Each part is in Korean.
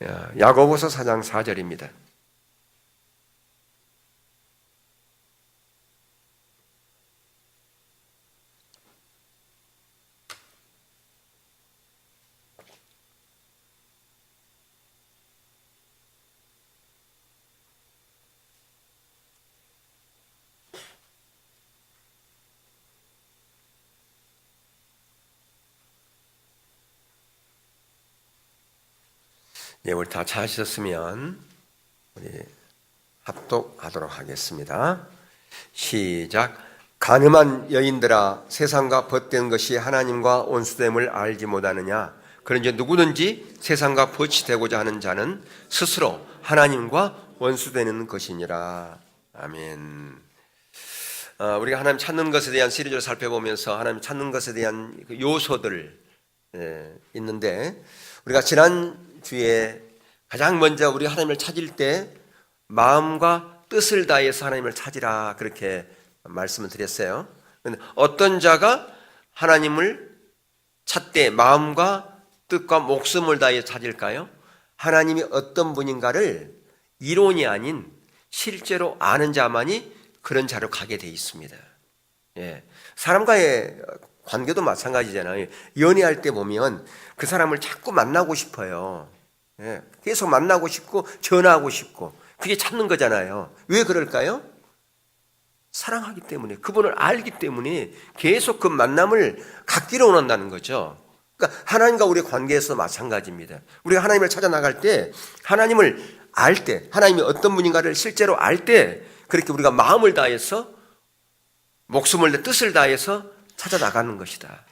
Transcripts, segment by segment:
야고보서 4장 4절입니다. 우리 다 찾으셨으면 우리 합독하도록 하겠습니다. 시작. 간음한 여인들아, 세상과 벗된 것이 하나님과 원수됨을 알지 못하느냐? 그런지 누구든지 세상과 벗이 되고자 하는 자는 스스로 하나님과 원수되는 것이니라. 아멘. 우리가 하나님 찾는 것에 대한 시리즈를 살펴보면서 하나님 찾는 것에 대한 요소들 있는데, 우리가 지난 주에 가장 먼저 우리 하나님을 찾을 때 마음과 뜻을 다해서 하나님을 찾으라, 그렇게 말씀을 드렸어요. 어떤 자가 하나님을 찾되 마음과 뜻과 목숨을 다해 찾을까요? 하나님이 어떤 분인가를 이론이 아닌 실제로 아는 자만이 그런 자로 가게 돼 있습니다. 사람과의 관계도 마찬가지잖아요. 연애할 때 보면 그 사람을 자꾸 만나고 싶어요. 계속 만나고 싶고 전화하고 싶고, 그게 찾는 거잖아요. 왜 그럴까요? 사랑하기 때문에, 그분을 알기 때문에 계속 그 만남을 갖기를 원한다는 거죠. 그러니까 하나님과 우리의 관계에서 마찬가지입니다. 우리가 하나님을 찾아 나갈 때, 하나님을 알 때, 하나님이 어떤 분인가를 실제로 알 때, 그렇게 우리가 마음을 다해서, 목숨을 내 뜻을 다해서 찾아 나가는 것이다.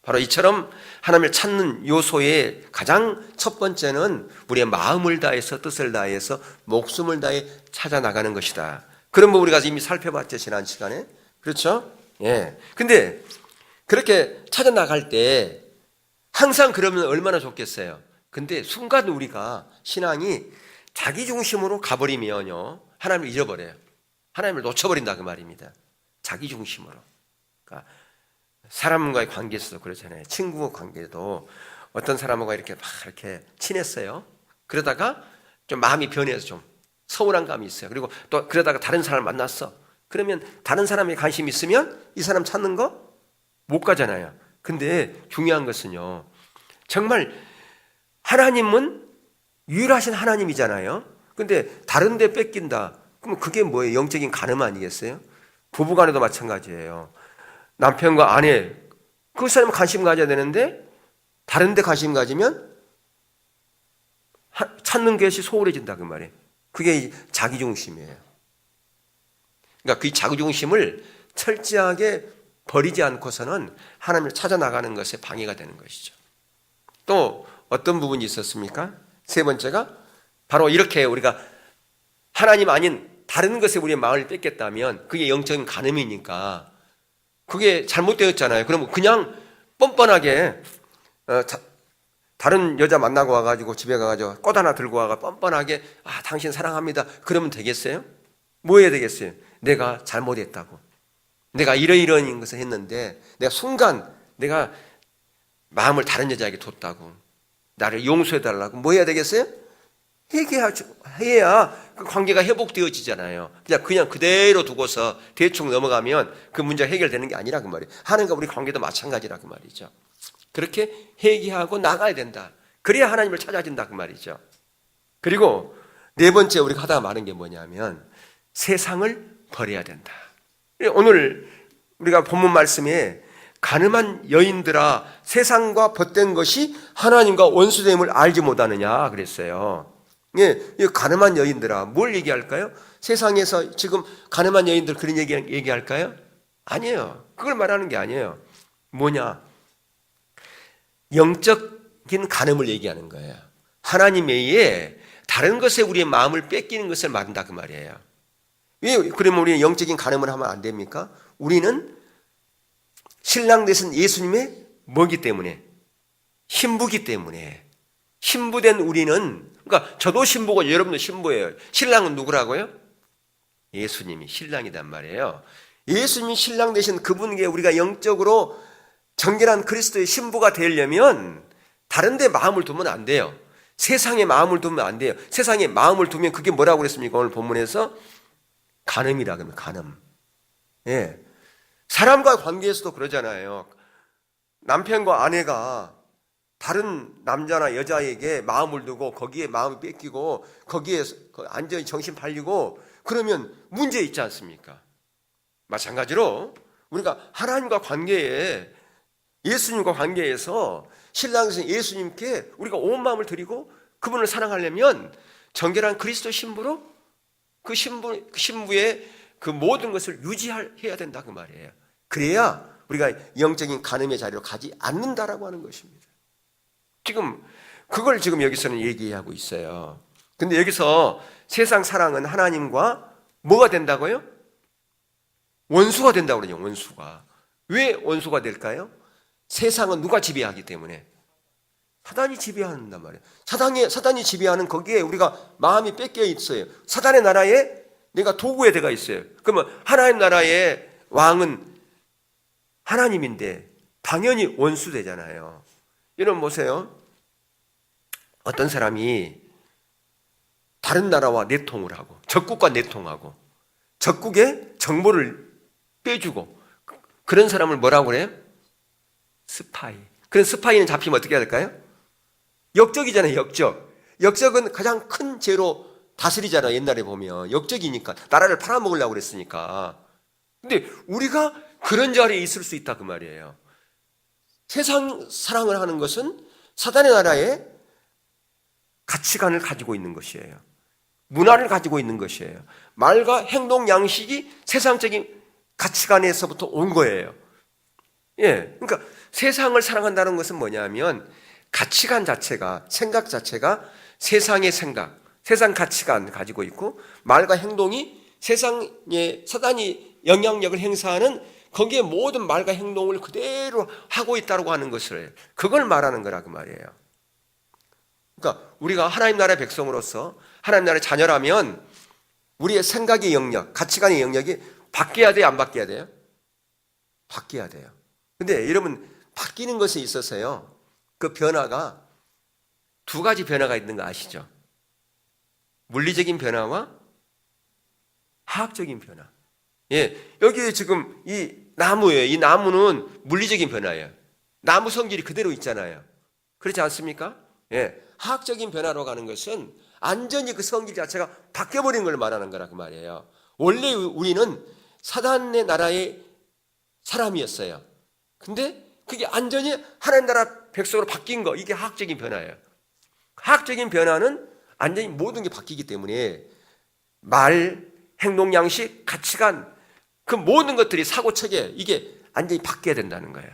바로 이처럼 하나님을 찾는 요소의 가장 첫 번째는 우리의 마음을 다해서, 뜻을 다해서, 목숨을 다해 찾아 나가는 것이다. 그런 거 우리가 이미 살펴봤죠, 지난 시간에. 그렇죠? 근데 그렇게 찾아 나갈 때 항상 그러면 얼마나 좋겠어요. 근데 순간 우리가 신앙이 자기 중심으로 가버리면요, 하나님을 잃어버려요. 하나님을 놓쳐버린다, 그 말입니다. 자기 중심으로. 그러니까 사람과의 관계에서도 그렇잖아요. 친구 관계도 어떤 사람하고 이렇게 막 이렇게 친했어요. 그러다가 좀 마음이 변해서 좀 서운한 감이 있어요. 그리고 또 그러다가 다른 사람을 만났어. 그러면 다른 사람에 관심이 있으면 이 사람 찾는 거 못 가잖아요. 근데 중요한 것은요, 정말 하나님은 유일하신 하나님이잖아요. 근데 다른 데 뺏긴다. 그럼 그게 뭐예요? 영적인 간음 아니겠어요? 부부간에도 마찬가지예요. 남편과 아내, 그 사람 관심 가져야 되는데 다른 데 관심 가지면 찾는 것이 소홀해진다, 그 말이에요. 그게 자기중심이에요. 그러니까 그 자기중심을 철저하게 버리지 않고서는 하나님을 찾아 나가는 것에 방해가 되는 것이죠. 또 어떤 부분이 있었습니까? 세 번째가 바로 이렇게 우리가 하나님 아닌 다른 것에 우리의 마음을 뺏겼다면 그게 영적인 간음이니까 그게 잘못되었잖아요. 그러면 그냥 뻔뻔하게 다른 여자 만나고 와가지고 집에 가가지고 꽃 하나 들고 와가 뻔뻔하게 당신 사랑합니다, 그러면 되겠어요? 뭐 해야 되겠어요? 내가 잘못했다고, 내가 이러이러한 것을 했는데 내가 순간 내가 마음을 다른 여자에게 뒀다고, 나를 용서해달라고 뭐 해야 되겠어요? 해야 그 관계가 회복되어지잖아요. 그냥 그대로 두고서 대충 넘어가면 그 문제가 해결되는 게 아니라 그 말이에요. 하나님과 우리 관계도 마찬가지라 그 말이죠. 그렇게 회개하고 나가야 된다. 그래야 하나님을 찾아진다, 그 말이죠. 그리고 네 번째 우리가 하다가 말한 게 뭐냐면 세상을 버려야 된다. 오늘 우리가 본문 말씀에 간음한 여인들아, 세상과 벗된 것이 하나님과 원수됨을 알지 못하느냐 그랬어요. 이 간음한 여인들아, 뭘 얘기할까요? 세상에서 지금 간음한 여인들 그런 얘기할까요? 아니에요. 그걸 말하는 게 아니에요. 뭐냐? 영적인 간음을 얘기하는 거예요. 하나님 외에 다른 것에 우리의 마음을 뺏기는 것을 말한다, 그 말이에요. 왜 그러면 우리는 영적인 간음을 하면 안 됩니까? 우리는 신랑 되신 예수님의 뭐기 때문에, 신부기 때문에, 신부된 우리는, 그러니까 저도 신부고 여러분도 신부예요. 신랑은 누구라고요? 예수님이 신랑이란 말이에요. 예수님이 신랑 되신 그분에게 우리가 영적으로 정결한 그리스도의 신부가 되려면 다른 데 마음을 두면 안 돼요. 세상에 마음을 두면 안 돼요. 세상에 마음을 두면 그게 뭐라고 그랬습니까? 오늘 본문에서 간음이라 그러면 간음. 예. 사람과 관계에서도 그러잖아요. 남편과 아내가 다른 남자나 여자에게 마음을 두고 거기에 마음을 뺏기고 거기에 완전히 정신 팔리고 그러면 문제 있지 않습니까? 마찬가지로 우리가 하나님과 관계에 예수님과 관계에서 신랑에서 예수님께 우리가 온 마음을 드리고 그분을 사랑하려면 정결한 그리스도 신부로 그 신부의 그 모든 것을 유지해야 된다 그 말이에요. 그래야 우리가 영적인 간음의 자리로 가지 않는다라고 하는 것입니다. 그걸 지금 여기서는 얘기하고 있어요. 근데 여기서 세상 사랑은 하나님과 뭐가 된다고요? 원수가 된다고 그러죠. 원수가. 왜 원수가 될까요? 세상은 누가 지배하기 때문에 사단이 지배한단 말이에요. 사단이 지배하는 거기에 우리가 마음이 뺏겨 있어요. 사단의 나라에 내가 도구의 대가 있어요. 그러면 하나님 나라의 왕은 하나님인데 당연히 원수 되잖아요. 여러분 보세요. 어떤 사람이 다른 나라와 내통을 하고 적국과 내통하고 적국의 정보를 빼주고 그런 사람을 뭐라고 그래요? 스파이. 그런 스파이는 잡히면 어떻게 해야 될까요? 역적이잖아요. 역적은 가장 큰 죄로 다스리잖아요. 옛날에 보면 역적이니까 나라를 팔아먹으려고 그랬으니까. 근데 우리가 그런 자리에 있을 수 있다 그 말이에요. 세상 사랑을 하는 것은 사단의 나라에 가치관을 가지고 있는 것이에요. 문화를 가지고 있는 것이에요. 말과 행동 양식이 세상적인 가치관에서부터 온 거예요. 예, 그러니까 세상을 사랑한다는 것은 뭐냐면 가치관 자체가, 생각 자체가 세상의 생각, 세상 가치관 가지고 있고 말과 행동이 세상에 사단이 영향력을 행사하는 거기에 모든 말과 행동을 그대로 하고 있다고 하는 것을 그걸 말하는 거라고 말이에요. 그러니까 우리가 하나님 나라의 백성으로서 하나님 나라의 자녀라면 우리의 생각의 영역, 가치관의 영역이 바뀌어야 돼요? 안 바뀌어야 돼요? 바뀌어야 돼요. 근데 여러분 바뀌는 것에 있어서요. 그 변화가 두 가지 변화가 있는 거 아시죠? 물리적인 변화와 화학적인 변화. 예, 여기 지금 이 나무예요. 이 나무는 물리적인 변화예요. 나무 성질이 그대로 있잖아요. 그렇지 않습니까? 예, 화학적인 변화로 가는 것은 완전히 그 성질 자체가 바뀌어버린 걸 말하는 거라 그 말이에요. 원래 우리는 사단의 나라의 사람이었어요. 근데 그게 완전히 하나님 나라 백성으로 바뀐 거, 이게 화학적인 변화예요. 화학적인 변화는 완전히 모든 게 바뀌기 때문에 말, 행동 양식, 가치관, 그 모든 것들이 사고체계 이게 완전히 바뀌어야 된다는 거예요.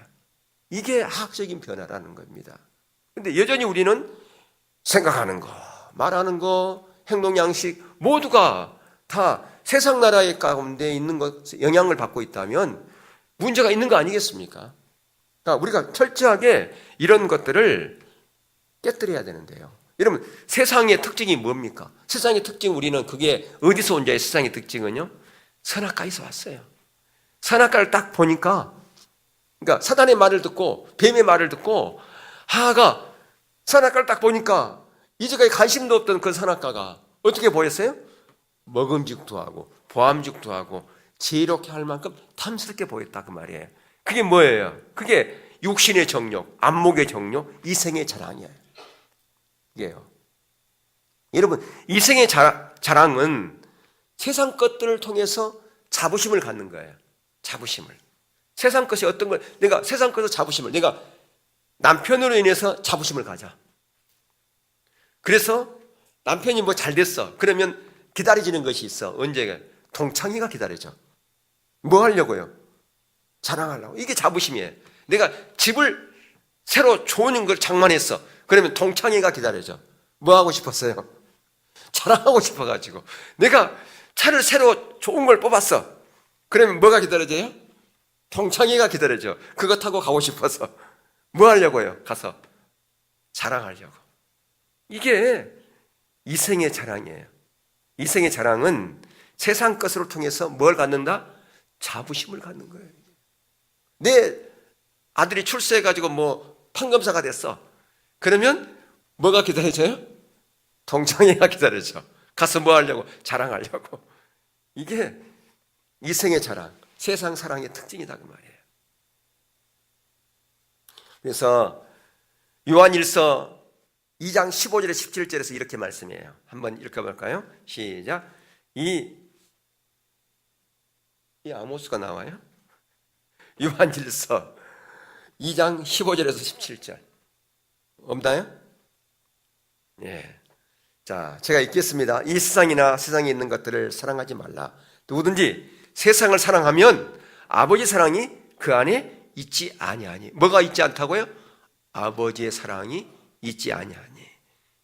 이게 화학적인 변화라는 겁니다. 근데 여전히 우리는 생각하는 거, 말하는 거, 행동 양식 모두가 다 세상 나라의 가운데 있는 것, 영향을 받고 있다면 문제가 있는 거 아니겠습니까? 그러니까 우리가 철저하게 이런 것들을 깨뜨려야 되는데요. 여러분, 세상의 특징이 뭡니까? 세상의 특징 우리는 그게 어디서 온 자의 세상의 특징은요? 선악과에서 왔어요. 선악과를 딱 보니까, 그러니까 사단의 말을 듣고 뱀의 말을 듣고 하하가 선악과를 딱 보니까 이제까지 관심도 없던 그 선악과가 어떻게 보였어요? 먹음직도 하고 보암직도 하고 지혜롭게 할 만큼 탐스럽게 보였다 그 말이에요. 그게 뭐예요? 그게 육신의 정욕, 안목의 정욕, 이생의 자랑이에요. 이게요. 여러분, 이생의 자랑은 세상 것들을 통해서 자부심을 갖는 거예요. 자부심을. 세상 것이 어떤 걸, 내가 세상 것에서 자부심을, 내가 남편으로 인해서 자부심을 가져. 그래서 남편이 뭐 잘 됐어. 그러면 기다려지는 것이 있어. 언제? 동창회가 기다려져. 뭐 하려고요? 자랑하려고. 이게 자부심이에요. 내가 집을 새로 좋은 걸 장만했어. 그러면 동창회가 기다려져. 뭐 하고 싶었어요? 자랑하고 싶어가지고. 내가 차를 새로 좋은 걸 뽑았어. 그러면 뭐가 기다려져요? 동창회가 기다려져. 그거 타고 가고 싶어서. 뭐 하려고요? 가서 자랑하려고. 이게 이생의 자랑이에요. 이생의 자랑은 세상 것을 통해서 뭘 갖는다? 자부심을 갖는 거예요. 내 아들이 출세해가지고 뭐 판검사가 됐어. 그러면 뭐가 기다려져요? 동창회가 기다려져. 가서 뭐 하려고? 자랑하려고. 이게 이생의 자랑, 세상 사랑의 특징이다 그 말이에요. 그래서 요한일서 2장 15절에 17절에서 이렇게 말씀해요. 한번 읽어볼까요? 시작. 이 아모스가 나와요? 요한일서 2장 15절에서 17절 없나요? 예. 자, 제가 읽겠습니다. 이 세상이나 세상에 있는 것들을 사랑하지 말라. 누구든지 세상을 사랑하면 아버지 사랑이 그 안에 있지 아니하니. 뭐가 있지 않다고요? 아버지의 사랑이 있지 아니하니.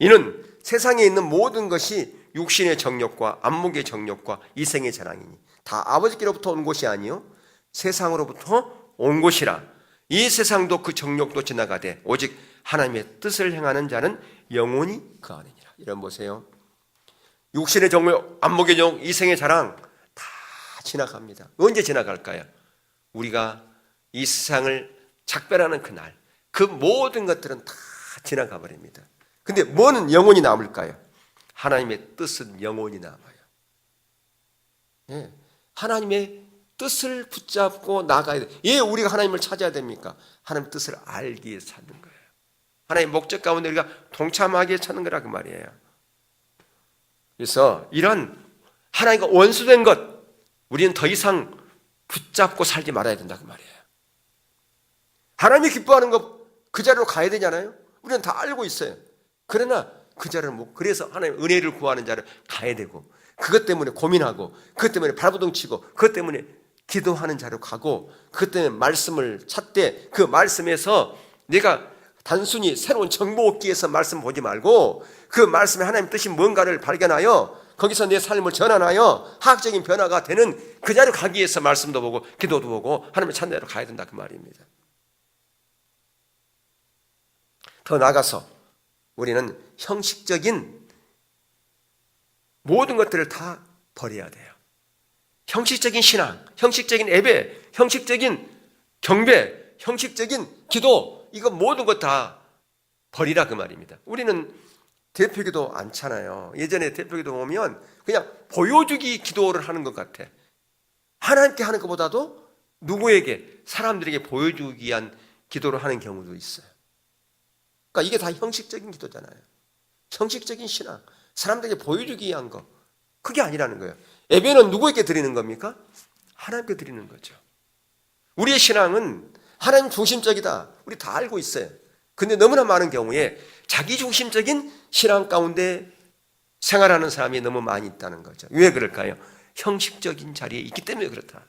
이는 세상에 있는 모든 것이 육신의 정욕과 안목의 정욕과 이생의 자랑이니 다 아버지께로부터 온 것이 아니요 세상으로부터 온 것이라. 이 세상도 그 정욕도 지나가되 오직 하나님의 뜻을 행하는 자는 영원히 그 안이니라. 이런 보세요. 육신의 정욕, 안목의 정욕, 이생의 자랑 다 지나갑니다. 언제 지나갈까요? 우리가 이 세상을 작별하는 그날, 그 모든 것들은 다 지나가 버립니다. 근데 뭐는 영원히 남을까요? 하나님의 뜻은 영원히 남아요. 예, 하나님의 뜻을 붙잡고 나가야 돼요. 예, 우리가 하나님을 찾아야 됩니까? 하나님의 뜻을 알기 위해서 찾는 거예요. 하나님의 목적 가운데 우리가 동참하게 찾는 거라 그 말이에요. 그래서 이런 하나님과 원수된 것 우리는 더 이상 붙잡고 살지 말아야 된다 그 말이에요. 하나님이 기뻐하는 것 그 자리로 가야 되잖아요. 우리는 다 알고 있어요. 그러나 그 자리를 못, 그래서 하나님 은혜를 구하는 자를 가야 되고, 그것 때문에 고민하고, 그것 때문에 발버둥 치고, 그것 때문에 기도하는 자로 가고, 그것 때문에 말씀을 찾되 그 말씀에서 내가 단순히 새로운 정보 얻기 위해서 말씀 보지 말고 그 말씀에 하나님 뜻이 뭔가를 발견하여 거기서 내 삶을 전환하여 화학적인 변화가 되는 그 자리로 가기 위해서 말씀도 보고 기도도 보고 하나님의 찾는 대로 가야 된다 그 말입니다. 더 나아가서 우리는 형식적인 모든 것들을 다 버려야 돼요. 형식적인 신앙, 형식적인 예배, 형식적인 경배, 형식적인 기도, 이거 모든 것 다 버리라 그 말입니다. 우리는 대표기도 않잖아요. 예전에 대표기도 보면 그냥 보여주기 기도를 하는 것 같아. 하나님께 하는 것보다도 누구에게, 사람들에게 보여주기 위한 기도를 하는 경우도 있어요. 그러니까 이게 다 형식적인 기도잖아요. 형식적인 신앙, 사람들에게 보여주기 위한 거, 그게 아니라는 거예요. 예배는 누구에게 드리는 겁니까? 하나님께 드리는 거죠. 우리의 신앙은 하나님 중심적이다. 우리 다 알고 있어요. 근데 너무나 많은 경우에 자기 중심적인 신앙 가운데 생활하는 사람이 너무 많이 있다는 거죠. 왜 그럴까요? 형식적인 자리에 있기 때문에 그렇다.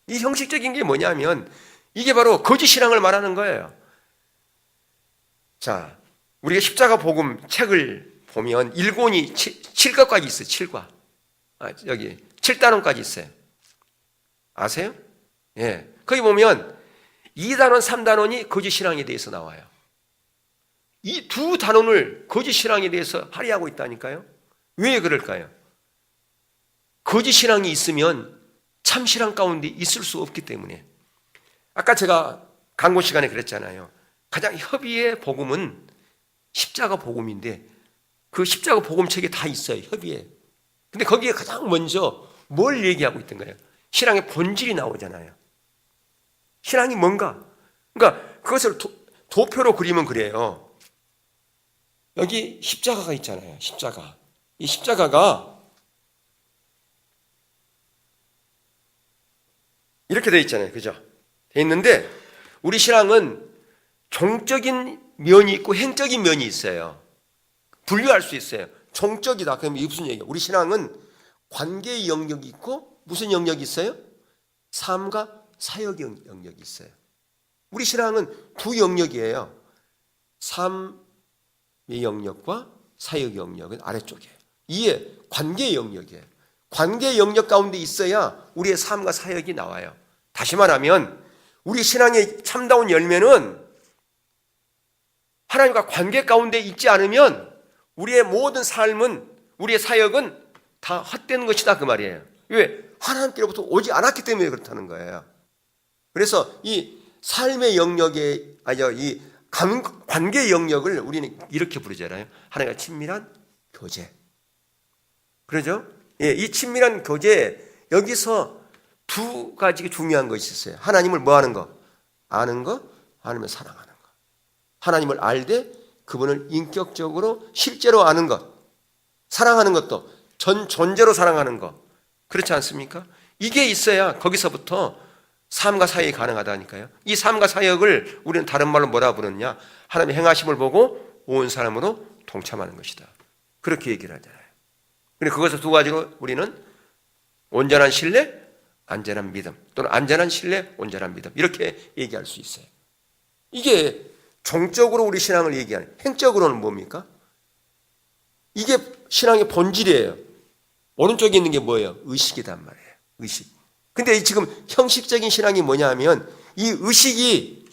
이 형식적인 게 뭐냐면 이게 바로 거짓 신앙을 말하는 거예요. 자, 우리가 십자가 복음 책을 보면 1권이 7과까지 있어요. 7과. 여기 7단원까지 있어요. 아세요? 예. 거기 보면 2단원, 3단원이 거짓 신앙에 대해서 나와요. 이 두 단원을 거짓 신앙에 대해서 할애하고 있다니까요. 왜 그럴까요? 거짓 신앙이 있으면 참 신앙 가운데 있을 수 없기 때문에. 아까 제가 강고 시간에 그랬잖아요. 가장 협의의 복음은 십자가 복음인데 그 십자가 복음 책에 다 있어요. 협의에. 근데 거기에 가장 먼저 뭘 얘기하고 있던가요? 신앙의 본질이 나오잖아요. 신앙이 뭔가? 그러니까 그것을 도표로 그리면 그래요. 여기 십자가가 있잖아요. 십자가. 이 십자가가 이렇게 돼 있잖아요. 그죠? 돼 있는데 우리 신앙은 종적인 면이 있고 행적인 면이 있어요. 분류할 수 있어요. 종적이다. 그러면 이게 무슨 얘기예요? 우리 신앙은 관계의 영역이 있고 무슨 영역이 있어요? 삶과 사역 영역이 있어요. 우리 신앙은 두 영역이에요. 삶의 영역과 사역 영역은 아래쪽이에요. 이게 관계의 영역이에요. 관계의 영역 가운데 있어야 우리의 삶과 사역이 나와요. 다시 말하면 우리 신앙의 참다운 열매는 하나님과 관계 가운데 있지 않으면 우리의 모든 삶은, 우리의 사역은 다 헛된 것이다 그 말이에요. 왜? 하나님께로부터 오지 않았기 때문에 그렇다는 거예요. 그래서 이 삶의 영역에, 이 관계의 영역을 우리는 이렇게 부르잖아요. 하나님과 친밀한 교제. 그러죠? 예, 이 친밀한 교제, 여기서 두 가지 중요한 것이 있어요. 하나님을 뭐 하는 거? 아는 거, 하나님을 사랑하는 거. 하나님을 알되 그분을 인격적으로 실제로 아는 것. 사랑하는 것도 전 존재로 사랑하는 것. 그렇지 않습니까? 이게 있어야 거기서부터 삶과 사역이 가능하다니까요. 이 삶과 사역을 우리는 다른 말로 뭐라 부르느냐? 하나님의 행하심을 보고 온 사람으로 동참하는 것이다. 그렇게 얘기를 하잖아요. 그런데 그것을 두 가지로 우리는 온전한 신뢰, 안전한 믿음, 또는 안전한 신뢰, 온전한 믿음, 이렇게 얘기할 수 있어요. 이게 종적으로 우리 신앙을 얘기하는, 행적으로는 뭡니까? 이게 신앙의 본질이에요. 오른쪽에 있는 게 뭐예요? 의식이단 말이에요. 의식. 근데 지금 형식적인 신앙이 뭐냐 하면 이 의식이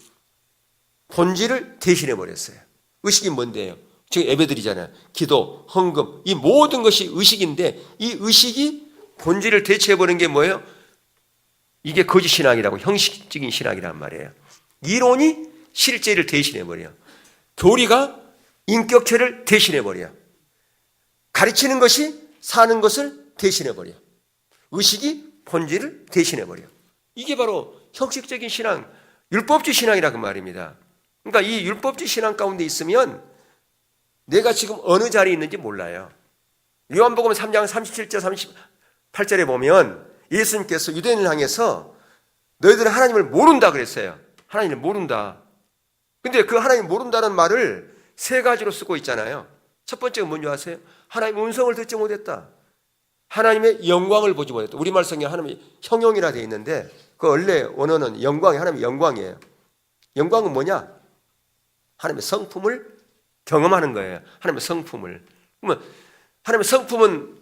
본질을 대신해 버렸어요. 의식이 뭔데요? 지금 예배드리잖아요. 기도, 헌금, 이 모든 것이 의식인데 이 의식이 본질을 대체해 버린 게 뭐예요? 이게 거짓 신앙이라고, 형식적인 신앙이란 말이에요. 이론이 실제를 대신해 버려요. 교리가 인격체를 대신해 버려요. 가르치는 것이 사는 것을 대신해 버려요. 의식이 본질을 대신해 버려요. 이게 바로 형식적인 신앙, 율법주의 신앙이라고 말입니다. 그러니까 이 율법주의 신앙 가운데 있으면 내가 지금 어느 자리에 있는지 몰라요. 요한복음 3장 37절 38절에 보면 예수님께서 유대인을 향해서 너희들은 하나님을 모른다 그랬어요. 하나님을 모른다. 근데 그 하나님 모른다는 말을 세 가지로 쓰고 있잖아요. 첫 번째가 뭔지 아세요? 하나님의 음성을 듣지 못했다. 하나님의 영광을 보지 못했다. 우리말 성경에 하나님의 형용이라 되어 있는데 그 원래 원어는 영광이 하나님의 영광이에요. 영광은 뭐냐? 하나님의 성품을 경험하는 거예요. 하나님의 성품을. 그러면 하나님의 성품은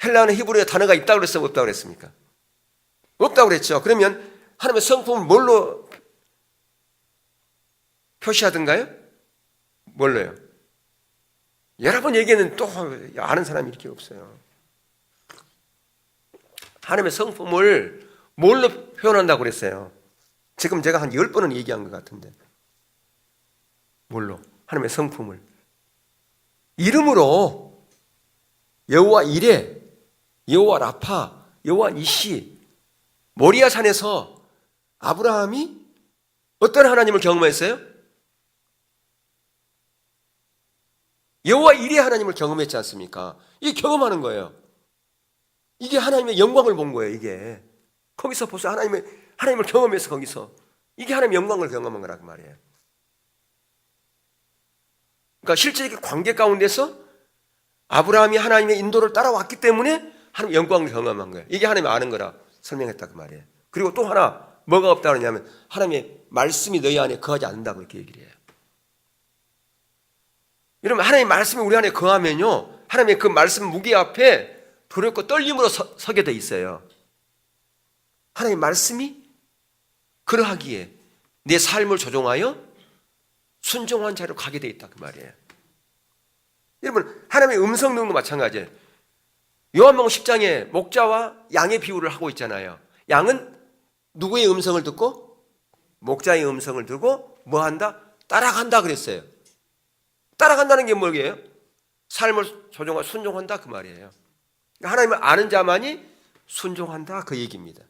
헬라어나 히브리어 단어가 있다고 그랬어요? 없다고 그랬습니까? 없다고 그랬죠. 그러면 하나님의 성품을 뭘로 표시하던가요? 뭘로요? 여러 번 얘기했는데 또 아는 사람이 이렇게 없어요. 하나님의 성품을 뭘로 표현한다고 그랬어요? 지금 제가 한 10번은 얘기한 것 같은데. 뭘로? 하나님의 성품을. 이름으로 여호와 이레, 여호와 라파, 여호와 니시, 모리아 산에서 아브라함이 어떤 하나님을 경험했어요? 여호와 이레 하나님을 경험했지 않습니까? 이게 경험하는 거예요. 이게 하나님의 영광을 본 거예요. 이게 거기서 벌써 하나님을 경험해서 거기서 이게 하나님의 영광을 경험한 거라고 말이에요. 그러니까 실제 관계 가운데서 아브라함이 하나님의 인도를 따라왔기 때문에 하나님의 영광을 경험한 거예요. 이게 하나님이 아는 거라 설명했다 그 말이에요. 그리고 또 하나 뭐가 없다 그러냐면 하나님의 말씀이 너희 안에 거하지 않는다고 이렇게 얘기를 해요. 여러분 하나님의 말씀이 우리 안에 거하면요 하나님의 그 말씀 무게 앞에 두렵고 떨림으로 서게 돼 있어요. 하나님의 말씀이 그러하기에 내 삶을 조종하여 순종한 자로 가게 돼 있다 그 말이에요. 여러분 하나님의 음성 듣는 거 마찬가지예요. 요한복음 10장에 목자와 양의 비유를 하고 있잖아요. 양은 누구의 음성을 듣고 목자의 음성을 듣고 뭐 한다? 따라간다 그랬어요. 따라간다는 게 뭐예요? 삶을 조종하여 순종한다 그 말이에요. 하나님을 아는 자만이 순종한다 그 얘기입니다.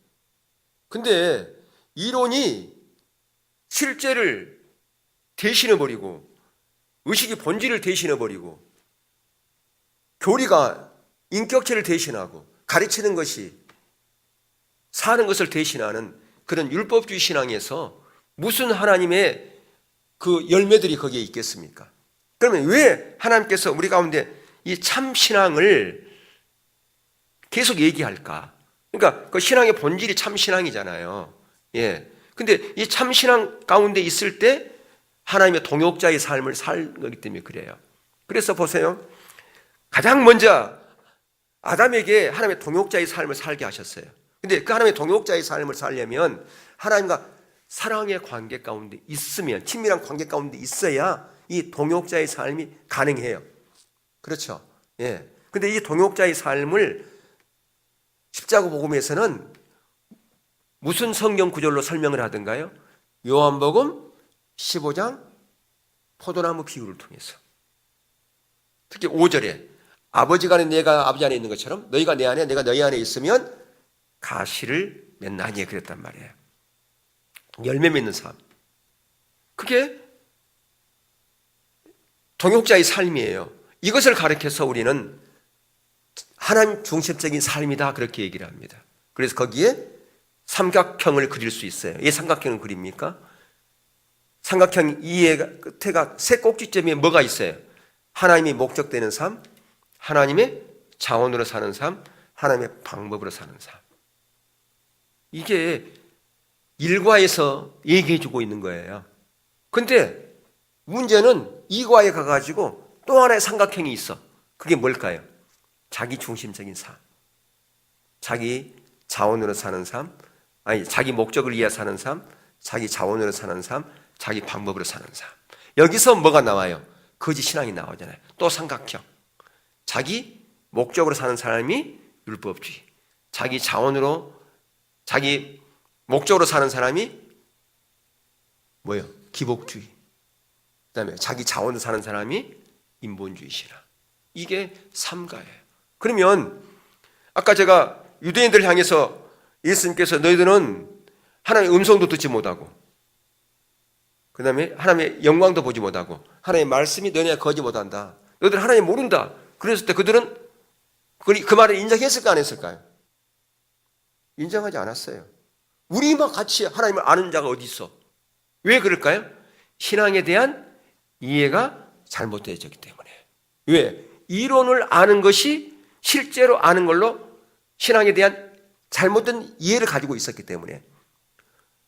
근데 이론이 실제를 대신해버리고 의식이 본질을 대신해버리고 교리가 인격체를 대신하고 가르치는 것이 사는 것을 대신하는 그런 율법주의 신앙에서 무슨 하나님의 그 열매들이 거기에 있겠습니까? 그러면 왜 하나님께서 우리 가운데 이 참 신앙을 계속 얘기할까? 그러니까 그 신앙의 본질이 참 신앙이잖아요. 예. 근데 이 참 신앙 가운데 있을 때 하나님의 동역자의 삶을 살 거기 때문에 그래요. 그래서 보세요. 가장 먼저 아담에게 하나님의 동역자의 삶을 살게 하셨어요. 근데 그 하나님의 동역자의 삶을 살려면 하나님과 사랑의 관계 가운데 있으면, 친밀한 관계 가운데 있어야 이 동역자의 삶이 가능해요. 그렇죠? 예. 근데 이 동역자의 삶을 십자가 복음에서는 무슨 성경 구절로 설명을 하던가요? 요한복음 15장 포도나무 비유를 통해서. 특히 5절에 아버지가 안에 내가 아버지 안에 있는 것처럼 너희가 내 안에 내가 너희 안에 있으면 가시를 맺나니 그랬단 말이에요. 열매 맺는 삶. 그게 동역자의 삶이에요. 이것을 가르쳐서 우리는 하나님 중심적인 삶이다 그렇게 얘기를 합니다. 그래서 거기에 삼각형을 그릴 수 있어요. 왜 삼각형을 그립니까? 삼각형 이해 끝에가 세 꼭지점에 뭐가 있어요? 하나님이 목적되는 삶, 하나님의 자원으로 사는 삶, 하나님의 방법으로 사는 삶. 이게 일과에서 얘기해주고 있는 거예요. 근데 문제는 이과에 가가지고 또 하나의 삼각형이 있어. 그게 뭘까요? 자기 중심적인 삶, 자기 자원으로 사는 삶, 아니 자기 목적을 위해 사는 삶, 자기 자원으로 사는 삶, 자기 방법으로 사는 삶. 여기서 뭐가 나와요? 거짓 신앙이 나오잖아요. 또 삼각형. 자기 목적으로 사는 사람이 율법주의, 자기 자원으로 자기 목적으로 사는 사람이 뭐예요? 기복주의. 그다음에 자기 자원으로 사는 사람이 인본주의 신앙. 이게 삼가예요. 그러면 아까 제가 유대인들을 향해서 예수님께서 너희들은 하나님의 음성도 듣지 못하고 그 다음에 하나님의 영광도 보지 못하고 하나님의 말씀이 너희가 거지 못한다. 너희들 하나님 모른다. 그랬을 때 그들은 그 말을 인정했을까 안 했을까요? 인정하지 않았어요. 우리만 같이 하나님을 아는 자가 어디 있어? 왜 그럴까요? 신앙에 대한 이해가 잘못되어졌기 때문에. 왜? 이론을 아는 것이 실제로 아는 걸로 신앙에 대한 잘못된 이해를 가지고 있었기 때문에.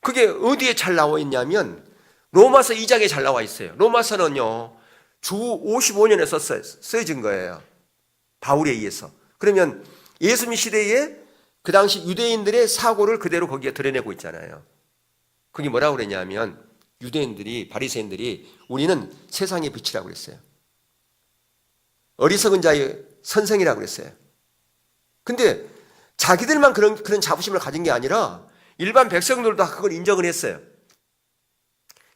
그게 어디에 잘 나와 있냐면 로마서 2장에 잘 나와 있어요. 로마서는요 주 55년에 써진 거예요. 바울에 의해서. 그러면 예수님 시대에 그 당시 유대인들의 사고를 그대로 거기에 드러내고 있잖아요. 그게 뭐라고 그랬냐면 유대인들이 바리새인들이 우리는 세상의 빛이라고 그랬어요. 어리석은 자의 선생이라고 그랬어요. 근데 자기들만 그런 자부심을 가진 게 아니라 일반 백성들도 다 그걸 인정을 했어요.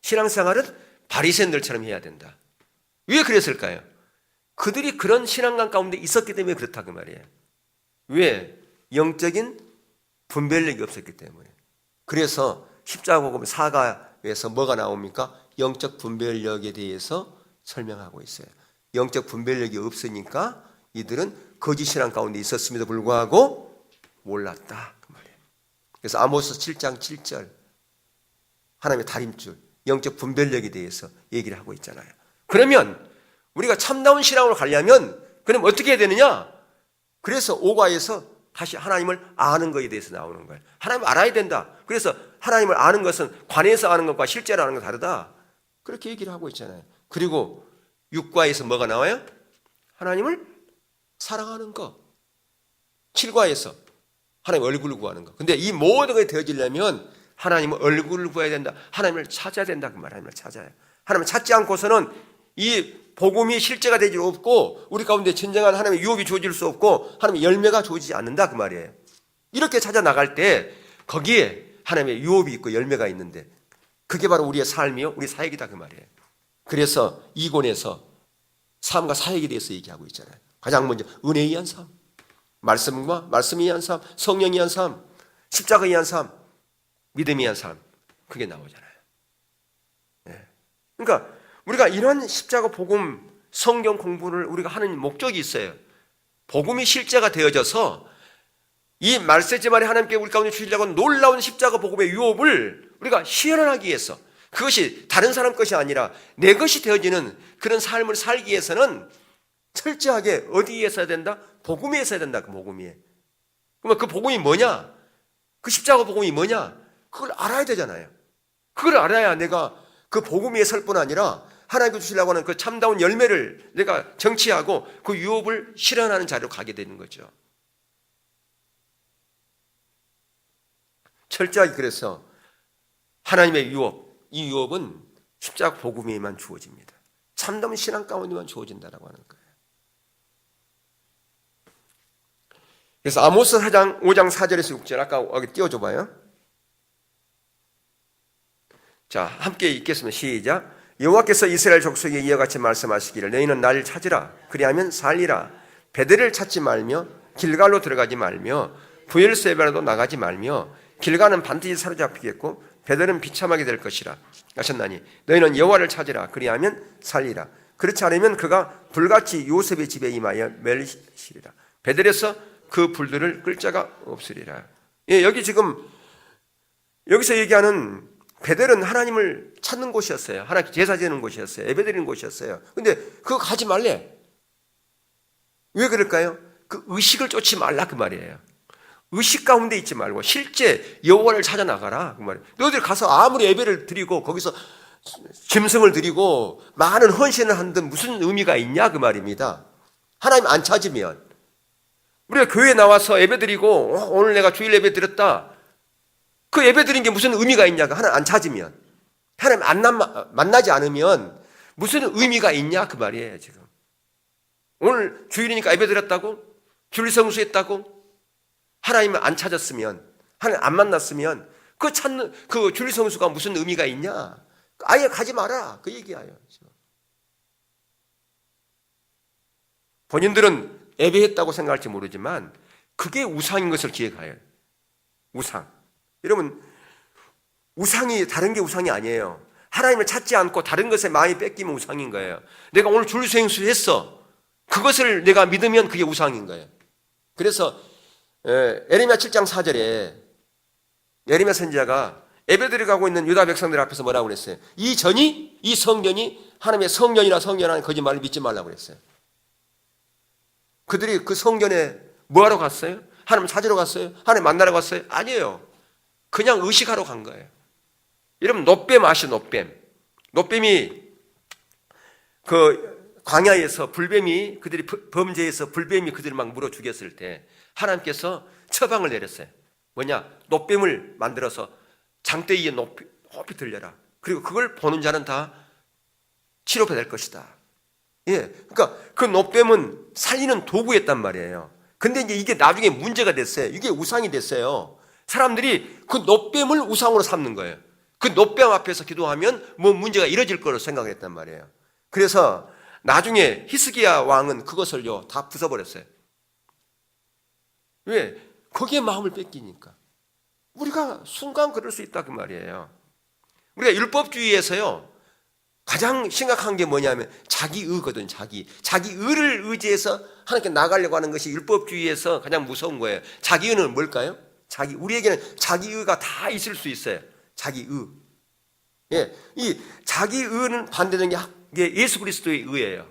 신앙생활은 바리새인들처럼 해야 된다. 왜 그랬을까요? 그들이 그런 신앙관 가운데 있었기 때문에 그렇다 그 말이에요. 왜? 영적인 분별력이 없었기 때문에. 그래서 십자가복음 4가에서 뭐가 나옵니까? 영적 분별력에 대해서 설명하고 있어요. 영적 분별력이 없으니까 이들은 거짓 신앙 가운데 있었음에도 불구하고 몰랐다 그 말이에요. 그래서 아모스 7장 7절 하나님의 다림줄 영적 분별력에 대해서 얘기를 하고 있잖아요. 그러면 우리가 참다운 신앙으로 가려면 그럼 어떻게 해야 되느냐? 그래서 5과에서 다시 하나님을 아는 것에 대해서 나오는 거예요. 하나님을 알아야 된다. 그래서 하나님을 아는 것은 관해서 아는 것과 실제로 아는 건 다르다. 그렇게 얘기를 하고 있잖아요. 그리고 6과에서 뭐가 나와요? 하나님을 사랑하는 것. 7과에서 하나님 얼굴을 구하는 것. 근데 이 모든 것이 되어지려면 하나님의 얼굴을 구해야 된다. 하나님을 찾아야 된다. 그 말 하나님을 찾아요. 하나님을 찾지 않고서는 이 복음이 실제가 되지 없고 우리 가운데 진정한 하나님의 유업이 주어질 수 없고 하나님의 열매가 주어지지 않는다 그 말이에요. 이렇게 찾아 나갈 때 거기에 하나님의 유업이 있고 열매가 있는데 그게 바로 우리의 삶이요 우리 사역이다 그 말이에요. 그래서 이권에서 삶과 사역에 대해서 얘기하고 있잖아요. 가장 먼저 은혜에 의한 삶, 말씀과 말씀에 의한 삶, 성령에 의한 삶, 십자가에 의한 삶, 믿음에 의한 삶 그게 나오잖아요. 네. 그러니까 우리가 이런 십자가 복음 성경 공부를 우리가 하는 목적이 있어요. 복음이 실제가 되어져서 이 말세지만에 하나님께 우리 가운데 주시려고 하는 놀라운 십자가 복음의 유업을 우리가 실현하기 위해서 그것이 다른 사람 것이 아니라 내 것이 되어지는 그런 삶을 살기 위해서는 철저하게 어디에 써야 된다? 복음에 써야 된다. 그 복음에. 그러면 그 복음이 뭐냐? 그 십자가 복음이 뭐냐? 그걸 알아야 되잖아요. 그걸 알아야 내가 그 복음 위에 설 뿐 아니라 하나님께 주시려고 하는 그 참다운 열매를 내가 정치하고 그 유업을 실현하는 자리로 가게 되는 거죠. 철저하게 그래서 하나님의 유업, 이 유업은 십자가 복음에만 주어집니다. 참다운 신앙 가운데만 주어진다라고 하는 거예요. 그래서 아모스 4장 5장 4절에서 6절 아까 여기 띄워줘 봐요. 자, 함께 읽겠습니다. 시작. 여호와께서 이스라엘 족속에 이와 같이 말씀하시기를 너희는 나를 찾으라 그리하면 살리라 베델을 찾지 말며 길갈로 들어가지 말며 브엘세바로 나가지 말며 길갈은 반드시 사로잡히겠고 베델은 비참하게 될 것이라 하셨나니 너희는 여호와를 찾으라. 그리하면 살리라. 그렇지 않으면 그가 불같이 요셉의 집에 임하여 멸시리라. 베델에서 그 불들을 끌 자가 없으리라. 예, 여기 지금 여기서 얘기하는 베델은 하나님을 찾는 곳이었어요. 하나님 제사 지는 곳이었어요. 예배드리는 곳이었어요. 근데 그거 가지 말래. 왜 그럴까요? 그 의식을 쫓지 말라 그 말이에요. 의식 가운데 있지 말고 실제 여호와를 찾아 나가라 그 말이에요. 너희들 가서 아무리 예배를 드리고 거기서 짐승을 드리고 많은 헌신을 하는데 무슨 의미가 있냐 그 말입니다. 하나님 안 찾으면 우리가 교회에 나와서 예배 드리고 오늘 내가 주일 예배 드렸다. 그 예배 드린 게 무슨 의미가 있냐가 하나님 안 찾으면 하나님 만나지 않으면 무슨 의미가 있냐 그 말이에요. 지금 오늘 주일이니까 예배 드렸다고 주일 성수했다고 하나님을 안 찾았으면 하나님 안 만났으면 그 찾는 그 주일 성수가 무슨 의미가 있냐? 아예 가지 마라 그 얘기예요. 본인들은 예배했다고 생각할지 모르지만 그게 우상인 것을 기억해요. 우상. 여러분 우상이 다른 게 우상이 아니에요. 하나님을 찾지 않고 다른 것에 마음이 뺏기면 우상인 거예요. 내가 오늘 주일 성수했어. 그것을 내가 믿으면 그게 우상인 거예요. 그래서 에레미야 7장 4절에 에레미야 선지자가 예배드려 가고 있는 유다 백성들 앞에서 뭐라고 그랬어요? 이 성전이 하나님의 성전이라는 거짓말을 믿지 말라고 그랬어요. 그들이 그 성전에 뭐하러 갔어요? 하나님 찾으러 갔어요? 하나님 만나러 갔어요? 아니에요. 그냥 의식하러 간 거예요. 여러분 놋뱀 아시죠? 놋뱀이 그 광야에서 불뱀이 그들이 범죄해서 불뱀이 그들을 막 물어 죽였을 때 하나님께서 처방을 내렸어요. 뭐냐? 놋뱀을 만들어서 장대위에 높이 들려라. 그리고 그걸 보는 자는 다 치료받을 것이다. 예, 그러니까 그 놋뱀은 살리는 도구였단 말이에요. 근데 이제 이게 나중에 문제가 됐어요. 이게 우상이 됐어요. 사람들이 그 놋뱀을 우상으로 삼는 거예요. 그 놋뱀 앞에서 기도하면 뭐 문제가 이뤄질 거로 생각했단 말이에요. 그래서 나중에 히스기야 왕은 그것을요 다 부숴버렸어요. 왜? 거기에 마음을 뺏기니까. 우리가 순간 그럴 수 있다 그 말이에요. 우리가 율법주의에서요 가장 심각한 게 뭐냐면 자기의거든. 자기의를 의지해서 하나님께 나가려고 하는 것이 율법주의에서 가장 무서운 거예요. 자기의는 뭘까요? 우리에게는 자기의가 다 있을 수 있어요. 자기의. 예, 이 자기의는 반대되는 게 예수 그리스도의 의예요.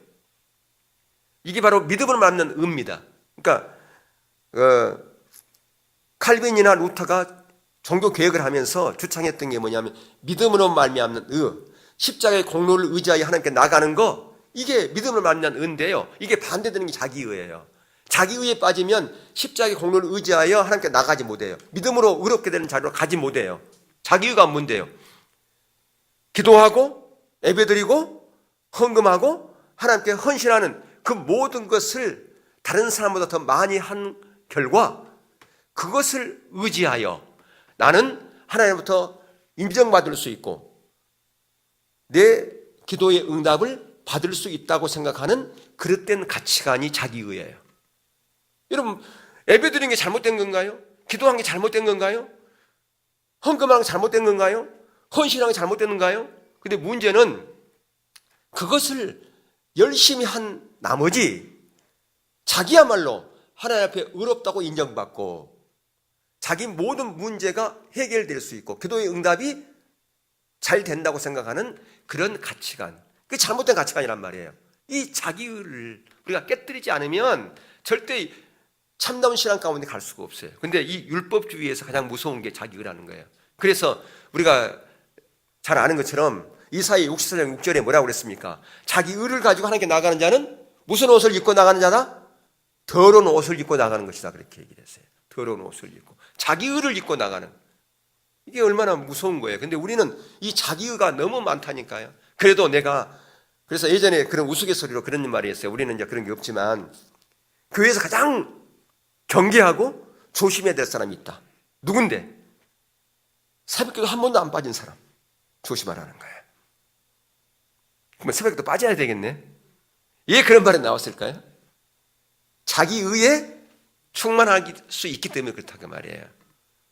이게 바로 믿음을 맞는 의입니다. 그러니까 칼빈이나 루터가 종교 개혁을 하면서 주창했던 게 뭐냐면 믿음으로 말미암는 의, 십자가의 공로를 의지하여 하나님께 나가는 거, 이게 믿음으로 말미암는 의인데요. 이게 반대되는 게 자기의예요. 자기의에 빠지면 십자가의 공로를 의지하여 하나님께 나가지 못해요. 믿음으로 의롭게 되는 자리로 가지 못해요. 자기의가 뭔데요? 기도하고 예배드리고 헌금하고 하나님께 헌신하는 그 모든 것을 다른 사람보다 더 많이 한 결과 그것을 의지하여 나는 하나님부터 인정받을 수 있고 내 기도의 응답을 받을 수 있다고 생각하는 그릇된 가치관이 자기의예요. 여러분 예배드리는 게 잘못된 건가요? 기도한 게 잘못된 건가요? 헌금한 게 잘못된 건가요? 헌신한 게 잘못된 건가요? 근데 문제는 그것을 열심히 한 나머지 자기야말로 하나님 앞에 의롭다고 인정받고 자기 모든 문제가 해결될 수 있고 기도의 응답이 잘 된다고 생각하는 그런 가치관, 그게 잘못된 가치관이란 말이에요. 이 자기를 우리가 깨뜨리지 않으면 절대 참다운 신앙 가운데 갈 수가 없어요. 근데 이 율법주의에서 가장 무서운 게 자기의라는 거예요. 그래서 우리가 잘 아는 것처럼 이사야 64장 6절에 뭐라고 그랬습니까? 자기의를 가지고 하나님께 나가는 자는 무슨 옷을 입고 나가는 자다? 더러운 옷을 입고 나가는 것이다. 그렇게 얘기를 했어요. 더러운 옷을 입고 자기의를 입고 나가는, 이게 얼마나 무서운 거예요. 근데 우리는 이 자기의가 너무 많다니까요. 그래서 예전에 그런 우스갯소리로 그런 말이 있어요. 우리는 이제 그런 게 없지만 교회에서 가장 경계하고 조심해야 될 사람이 있다. 누군데? 새벽기도 한 번도 안 빠진 사람 조심하라는 거예요. 그러면 새벽기도 빠져야 되겠네. 왜 그런 말이 나왔을까요? 자기 의에 충만할 수 있기 때문에 그렇다고 말이에요.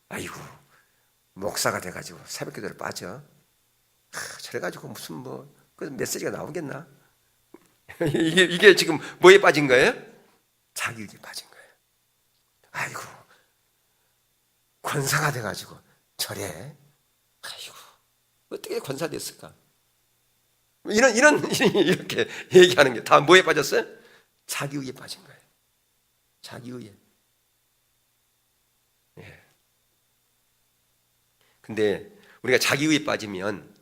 아이고, 목사가 돼가지고 새벽기도를 빠져. 저래가지고 무슨 그 메시지가 나오겠나? 이게 지금 뭐에 빠진 거예요? 자기 의에 빠진 거예요. 아이고, 권사가 돼가지고 저래. 아이고, 어떻게 권사 됐을까? 이렇게 얘기하는 게 다 뭐에 빠졌어요? 자기 의에 빠진 거예요. 자기 의에. 예. 근데 우리가 자기 의에 빠지면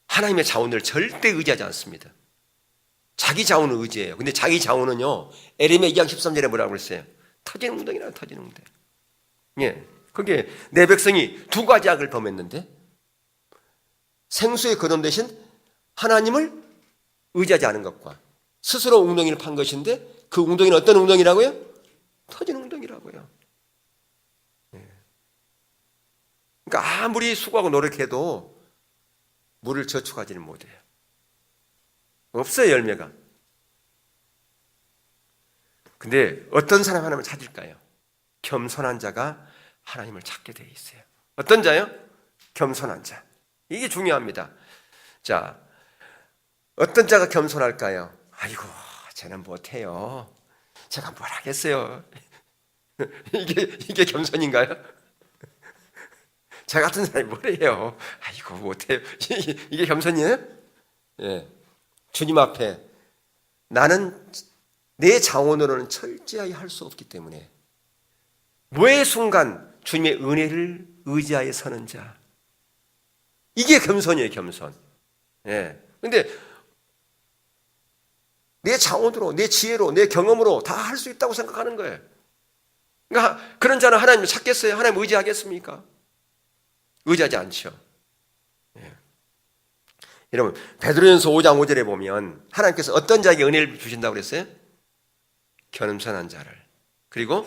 하나님의 자원을 절대 의지하지 않습니다. 자기 자원을 의지해요. 근데 자기 자원은요, 에레미야 2장 13절에 뭐라고 그랬어요? 터지는 웅덩이라, 터지는 웅덩이. 예. 그게 내 백성이 두 가지 악을 범했는데 생수의 근원 대신 하나님을 의지하지 않은 것과 스스로 웅덩이를 판 것인데 그 웅덩이는 어떤 웅덩이라고요? 터진 웅덩이라고요. 그러니까 아무리 수고하고 노력해도 물을 저축하지는 못해요. 없어요, 열매가. 근데 어떤 사람 하나님을 찾을까요? 겸손한 자가 하나님을 찾게 되어 있어요. 어떤 자요? 겸손한 자. 이게 중요합니다. 자, 어떤 자가 겸손할까요? 아이고, 쟤는 못해요. 제가 뭘 하겠어요. 이게 겸손인가요? 저 같은 사람이 뭘 해요? 아이고, 못해요. 이게 겸손이에요? 예. 주님 앞에 나는 내 자원으로는 철저히 할 수 없기 때문에 매 순간 주님의 은혜를 의지하여 서는 자. 이게 겸손이에요, 겸손. 예. 근데 내 자원으로, 내 지혜로, 내 경험으로 다 할 수 있다고 생각하는 거예요. 그러니까 그런 자는 하나님을 찾겠어요? 하나님 의지하겠습니까? 의지하지 않죠. 예. 여러분, 베드로전서 5장 5절에 보면 하나님께서 어떤 자에게 은혜를 주신다고 그랬어요? 겸손한 자를. 그리고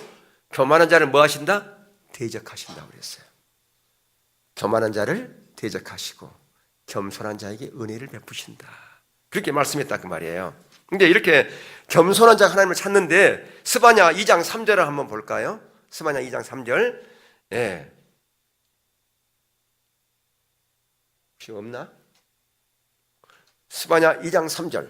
교만한 자를 뭐 하신다? 대적하신다고 그랬어요. 교만한 자를 대적하시고 겸손한 자에게 은혜를 베푸신다. 그렇게 말씀했다 그 말이에요. 근데 이렇게 겸손한 자가 하나님을 찾는데 스바냐 2장 3절을 한번 볼까요? 스바냐 2장 3절. 예. 혹시 없나? 스바냐 2장 3절.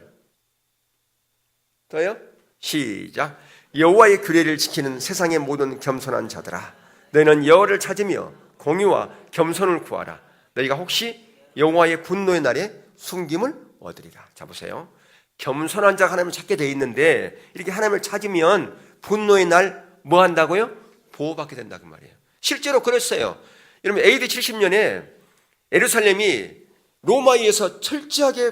또요? 시작. 여호와의 규례를 지키는 세상의 모든 겸손한 자들아, 너희는 여호와를 찾으며 공의와 겸손을 구하라. 너희가 혹시 여호와의 분노의 날에 숨김을 얻으리라. 자, 보세요. 겸손한 자가 하나님을 찾게 돼 있는데 이렇게 하나님을 찾으면 분노의 날 뭐 한다고요? 보호받게 된다 그 말이에요. 실제로 그랬어요. 여러분, AD 70년에 예루살렘이 로마에 의해서 철저하게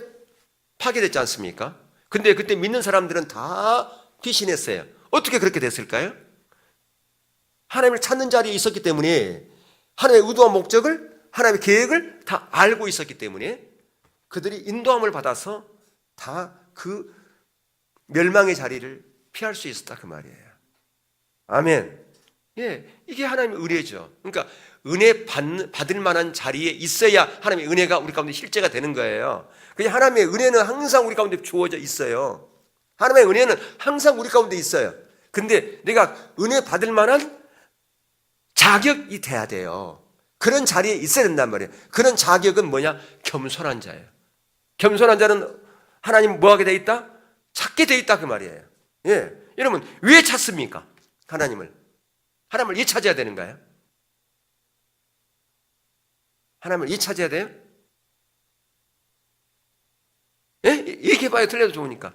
파괴됐지 않습니까? 근데 그때 믿는 사람들은 다 피신했어요. 어떻게 그렇게 됐을까요? 하나님을 찾는 자리에 있었기 때문에 하나님의 의도와 목적을, 하나님의 계획을 다 알고 있었기 때문에 그들이 인도함을 받아서 다 그 멸망의 자리를 피할 수 있었다 그 말이에요. 아멘. 예, 이게 하나님의 은혜죠. 그러니까 은혜 받을 만한 자리에 있어야 하나님의 은혜가 우리 가운데 실제가 되는 거예요. 그냥 하나님의 은혜는 항상 우리 가운데 주어져 있어요. 하나님의 은혜는 항상 우리 가운데 있어요. 근데 내가 은혜 받을 만한 자격이 돼야 돼요. 그런 자리에 있어야 된단 말이에요. 그런 자격은 뭐냐? 겸손한 자예요. 겸손한 자는 하나님 뭐 하게 돼 있다? 찾게 돼 있다 그 말이에요. 예. 여러분, 왜 찾습니까? 하나님을 왜 찾아야 되는가요? 하나님을 왜 찾아야 돼요? 예? 얘기해봐요. 틀려도 좋으니까.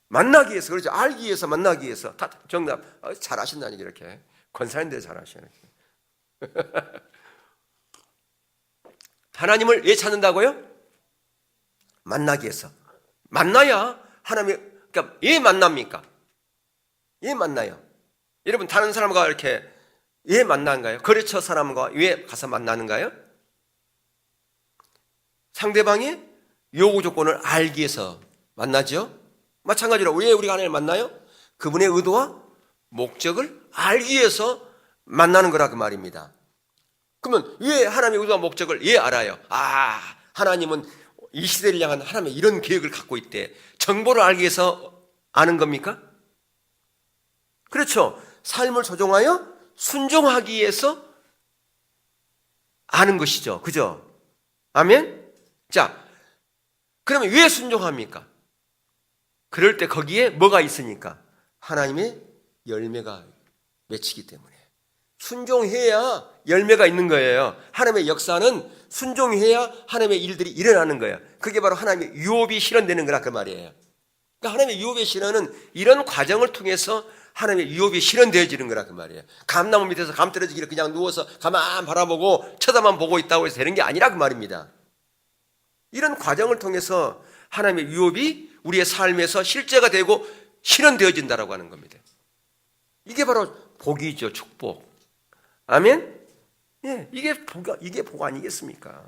만나기 위해서, 그렇죠. 알기 위해서, 만나기 위해서. 다 정답. 잘하신다니, 이렇게. 권사님들 잘하시네. 하나님을 왜 찾는다고요? 만나기 위해서. 만나야 하나님의, 그러니까 왜 만납니까? 왜 만나요? 여러분, 다른 사람과 이렇게 왜 만나는가요? 거래처 사람과 왜 가서 만나는가요? 상대방의 요구 조건을 알기 위해서 만나죠? 마찬가지로 왜 우리가 하나님을 만나요? 그분의 의도와 목적을 알기 위해서 만나는 거라 그 말입니다. 그러면 왜 하나님의 의도와 목적을 왜 알아요? 하나님은 이 시대를 향한 하나님의 이런 계획을 갖고 있대. 정보를 알기 위해서 아는 겁니까? 그렇죠. 삶을 조종하여 순종하기 위해서 아는 것이죠. 그죠? 아멘? 자, 그러면 왜 순종합니까? 그럴 때 거기에 뭐가 있으니까? 하나님의 열매가 맺히기 때문에. 순종해야 열매가 있는 거예요. 하나님의 역사는 순종해야 하나님의 일들이 일어나는 거예요. 그게 바로 하나님의 유업이 실현되는 거라 그 말이에요. 그러니까 하나님의 유업의 실현은 이런 과정을 통해서 하나님의 유업이 실현되어지는 거라 그 말이에요. 감나무 밑에서 감 떨어지기를 그냥 누워서 가만 바라보고 쳐다만 보고 있다고 해서 되는 게 아니라 그 말입니다. 이런 과정을 통해서 하나님의 유업이 우리의 삶에서 실제가 되고 실현되어진다라고 하는 겁니다. 이게 바로 복이죠. 축복. 아멘? 예, 이게 복 아니겠습니까?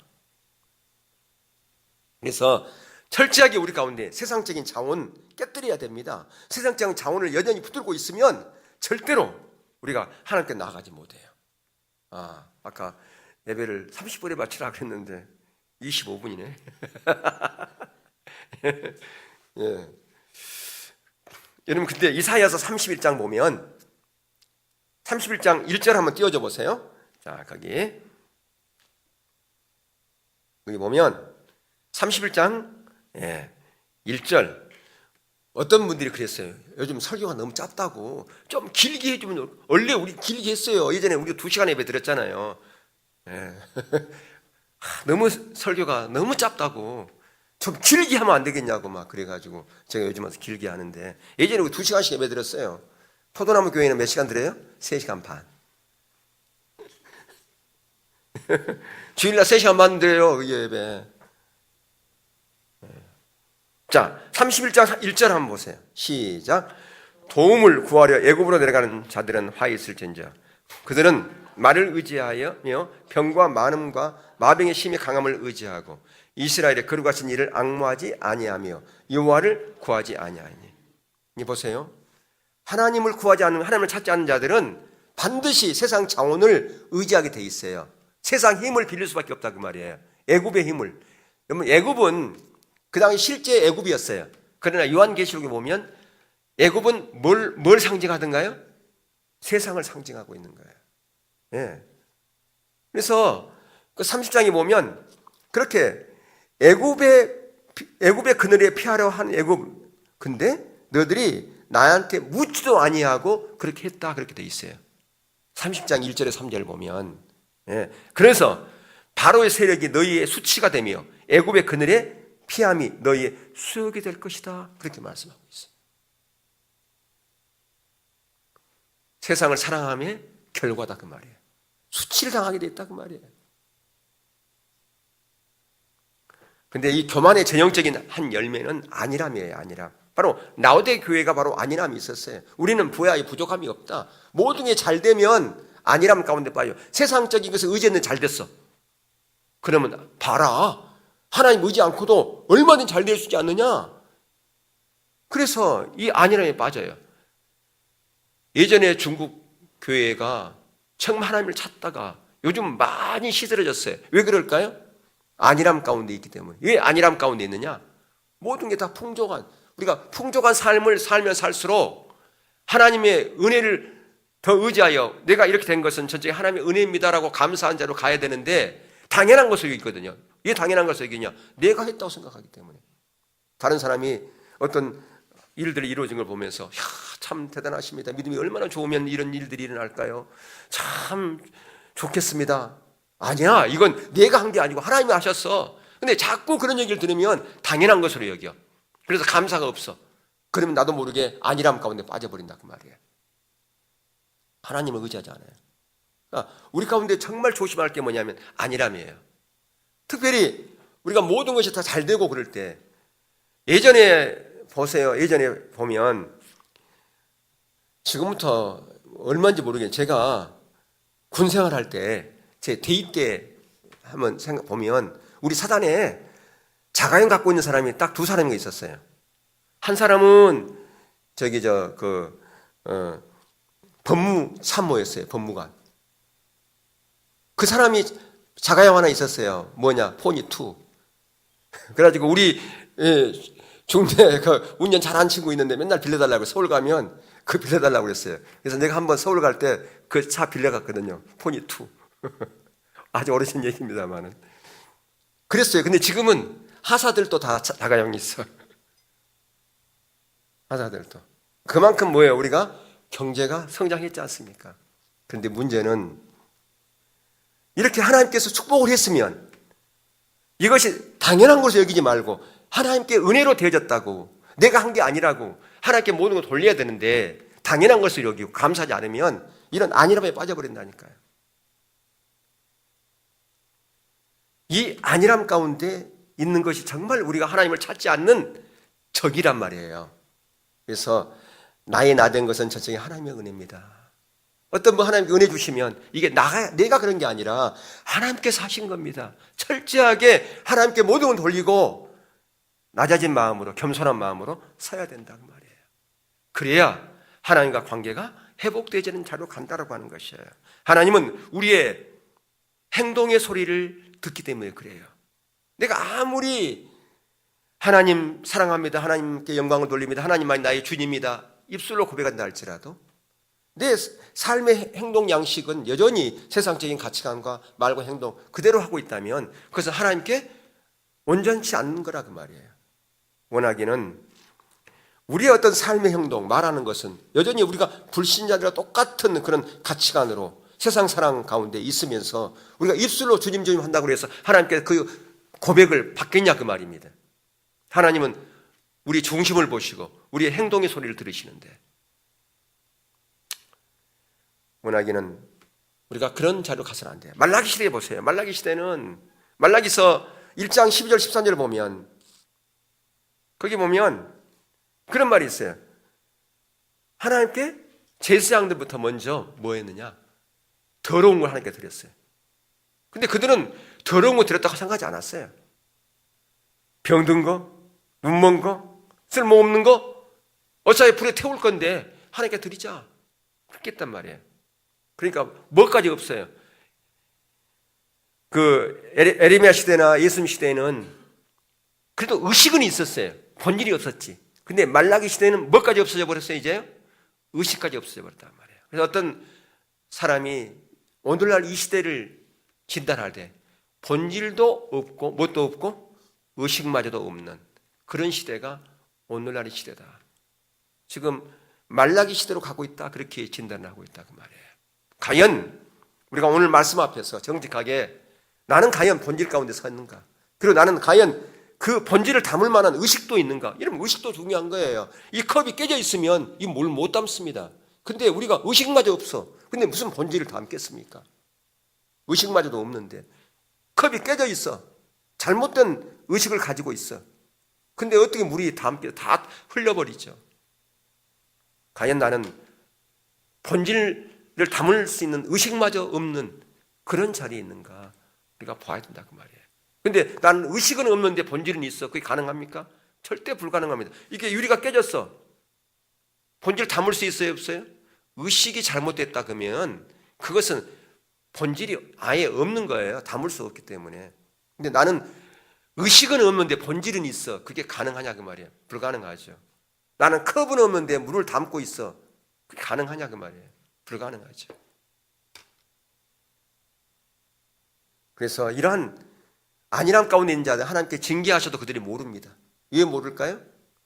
그래서 철저하게 우리 가운데 세상적인 자원 깨뜨려야 됩니다. 세상적인 자원을 여전히 붙들고 있으면 절대로 우리가 하나님께 나아가지 못해요. 아까 예배를 30분에 마치라 그랬는데 25분이네. 예. 여러분 근데 이사야서 31장 보면 31장 1절 한번 띄워줘 보세요. 자, 거기 보면 31장 1절 어떤 분들이 그랬어요. 요즘 설교가 너무 짧다고 좀 길게 해주면, 원래 우리 길게 했어요. 예전에 우리 2시간 예배 드렸잖아요. 너무 설교가 너무 짧다고 좀 길게 하면 안 되겠냐고 막 그래가지고 제가 요즘 와서 길게 하는데, 예전에 우리 2시간씩 예배 드렸어요. 포도나무 교회는 몇 시간 드려요? 3시간 반. 주일날 3시간 반 드려요, 그 예배. 자, 31장 1절 한번 보세요. 시작. 도움을 구하려 애굽으로 내려가는 자들은 화 있을진저 그들은 말을 의지하여 병과 많음과 마병의 심히 강함을 의지하고 이스라엘의 거룩하신 일을 앙모하지 아니하며 여호와를 구하지 아니하니. 이 보세요. 하나님을 구하지 않는, 하나님을 찾지 않는 자들은 반드시 세상 자원을 의지하게 돼 있어요. 세상 힘을 빌릴 수밖에 없다 그 말이에요. 애굽의 힘을. 여러분 애굽은 그 당시 실제 애굽이었어요. 그러나 요한계시록에 보면 애굽은 뭘 상징하던가요? 세상을 상징하고 있는 거예요. 예. 그래서 그 30장에 보면 그렇게 애굽의 그늘에 피하려 한 애굽, 근데 너희들이 나한테 묻지도 아니하고 그렇게 했다, 그렇게 돼 있어요. 30장 1절에 3절 보면. 예. 그래서 바로의 세력이 너희의 수치가 되며 애굽의 그늘에 피함이 너희의 수욕이 될 것이다, 그렇게 말씀하고 있어요. 세상을 사랑함의 결과다 그 말이에요. 수치를 당하게 됐다 그 말이에요. 근데 이 교만의 전형적인 한 열매는 안일함이에요. 안일함. 바로 라오데 교회가 바로 안일함이 있었어요. 우리는 부야에 부족함이 없다. 모든 게 잘 되면 안일함 가운데 빠져. 세상적인 것을 의지했는데 잘 됐어. 그러면 봐라, 하나님 의지 않고도 얼마든지 잘 될 수 있지 않느냐. 그래서 이 안일함에 빠져요. 예전에 중국 교회가 정말 하나님을 찾다가 요즘 많이 시들어졌어요. 왜 그럴까요? 안일함 가운데 있기 때문에. 왜 안일함 가운데 있느냐? 모든 게 다 풍족한, 우리가 풍족한 삶을 살면 살수록 하나님의 은혜를 더 의지하여 내가 이렇게 된 것은 전체 하나님의 은혜입니다라고 감사한 자로 가야 되는데, 당연한 것을 여기거든요. 왜 당연한 것을 여기냐? 내가 했다고 생각하기 때문에. 다른 사람이 어떤 일들이 이루어진 걸 보면서 참 대단하십니다. 믿음이 얼마나 좋으면 이런 일들이 일어날까요? 참 좋겠습니다. 아니야, 이건 내가 한 게 아니고 하나님이 하셨어. 근데 자꾸 그런 얘기를 들으면 당연한 것으로 여겨. 그래서 감사가 없어. 그러면 나도 모르게 안일함 가운데 빠져버린다 그 말이에요. 하나님을 의지하지 않아요. 그러니까 우리 가운데 정말 조심할 게 뭐냐면 안일함이에요. 특별히 우리가 모든 것이 다 잘 되고 그럴 때, 예전에 보세요. 예전에 보면, 지금부터 얼마인지 모르겠는데 제가 군 생활할 때 제 대입 때 한번 생각 보면 우리 사단에 자가용 갖고 있는 사람이 딱 2사람이 있었어요. 한 사람은 법무참모였어요. 법무관. 그 사람이 자가용 하나 있었어요. 뭐냐? 포니2. 그래가지고 우리 중대 그 운전 잘하는 친구 있는데 맨날 빌려달라고 서울 가면 그 빌려달라고 그랬어요. 그래서 내가 한번 서울 갈 때 그 차 빌려갔거든요. 포니2. 아주 오래전 얘기입니다만은. 그랬어요. 근데 지금은 하사들도 다 자가용 있어. 하사들도. 그만큼 뭐예요? 우리가 경제가 성장했지 않습니까? 그런데 문제는 이렇게 하나님께서 축복을 했으면 이것이 당연한 것으로 여기지 말고 하나님께 은혜로 되어졌다고, 내가 한 게 아니라고 하나님께 모든 걸 돌려야 되는데 당연한 것을 여기고 감사하지 않으면 이런 안일함에 빠져버린다니까요. 이 안일함 가운데 있는 것이 정말 우리가 하나님을 찾지 않는 적이란 말이에요. 그래서 나의 나된 것은 전적인 하나님의 은혜입니다. 어떤 분 하나님께 은혜 주시면 이게 내가 그런 게 아니라 하나님께서 하신 겁니다. 철저하게 하나님께 모든 걸 돌리고 낮아진 마음으로, 겸손한 마음으로 서야 된다고 말이에요. 그래야 하나님과 관계가 회복되지는 자로 간다라고 하는 것이에요. 하나님은 우리의 행동의 소리를 듣기 때문에 그래요. 내가 아무리 하나님 사랑합니다, 하나님께 영광을 돌립니다, 하나님만이 나의 주님이다 입술로 고백한다 할지라도 내 삶의 행동 양식은 여전히 세상적인 가치관과 말과 행동 그대로 하고 있다면 그것은 하나님께 온전치 않는 거라고 말이에요. 원하기는 우리의 어떤 삶의 행동, 말하는 것은 여전히 우리가 불신자들과 똑같은 그런 가치관으로 세상 사랑 가운데 있으면서 우리가 입술로 주님 주님 한다고 해서 하나님께 그 고백을 받겠냐 그 말입니다. 하나님은 우리 중심을 보시고 우리의 행동의 소리를 들으시는데 원하기는 우리가 그런 자리로 가서는 안 돼요. 말라기 시대에 보세요. 말라기 시대는 말라기서 1장 12절 13절을 보면 거기 보면 그런 말이 있어요. 하나님께 제사장들부터 먼저 뭐 했느냐? 더러운 걸 하나님께 드렸어요. 근데 그들은 더러운 거 드렸다고 생각하지 않았어요. 병든 거, 눈먼 거, 쓸모없는 거 어차피 불에 태울 건데 하나님께 드리자. 그렇게 했단 말이에요. 그러니까 뭐까지 없어요. 그 에레미야 시대나 예수님 시대에는 그래도 의식은 있었어요. 본질이 없었지. 근데 말라기 시대에는 뭐까지 없어져 버렸어요, 이제? 의식까지 없어져 버렸단 말이에요. 그래서 어떤 사람이 오늘날 이 시대를 진단할 때 본질도 없고 뭣도 없고 의식마저도 없는 그런 시대가 오늘날의 시대다. 지금 말라기 시대로 가고 있다. 그렇게 진단을 하고 있다. 그 말이에요. 과연 우리가 오늘 말씀 앞에서 정직하게 나는 과연 본질 가운데 서 있는가? 그리고 나는 과연 그 본질을 담을 만한 의식도 있는가? 이러면 의식도 중요한 거예요. 이 컵이 깨져 있으면 이 물 못 담습니다. 근데 우리가 의식마저 없어. 근데 무슨 본질을 담겠습니까? 의식마저도 없는데 컵이 깨져 있어. 잘못된 의식을 가지고 있어. 근데 어떻게 물이 담게 다 흘려버리죠. 과연 나는 본질을 담을 수 있는 의식마저 없는 그런 자리에 있는가? 우리가 봐야 된다 그 말이에요. 근데 나는 의식은 없는데 본질은 있어. 그게 가능합니까? 절대 불가능합니다. 이게 유리가 깨졌어. 본질 담을 수 있어요, 없어요? 의식이 잘못됐다 그러면 그것은 본질이 아예 없는 거예요. 담을 수 없기 때문에. 근데 나는 의식은 없는데 본질은 있어. 그게 가능하냐 그 말이에요. 불가능하죠. 나는 컵은 없는데 물을 담고 있어. 그게 가능하냐 그 말이에요. 불가능하죠. 그래서 이러한 안일함 가운데 있는 자들 하나님께 징계하셔도 그들이 모릅니다. 왜 모를까요?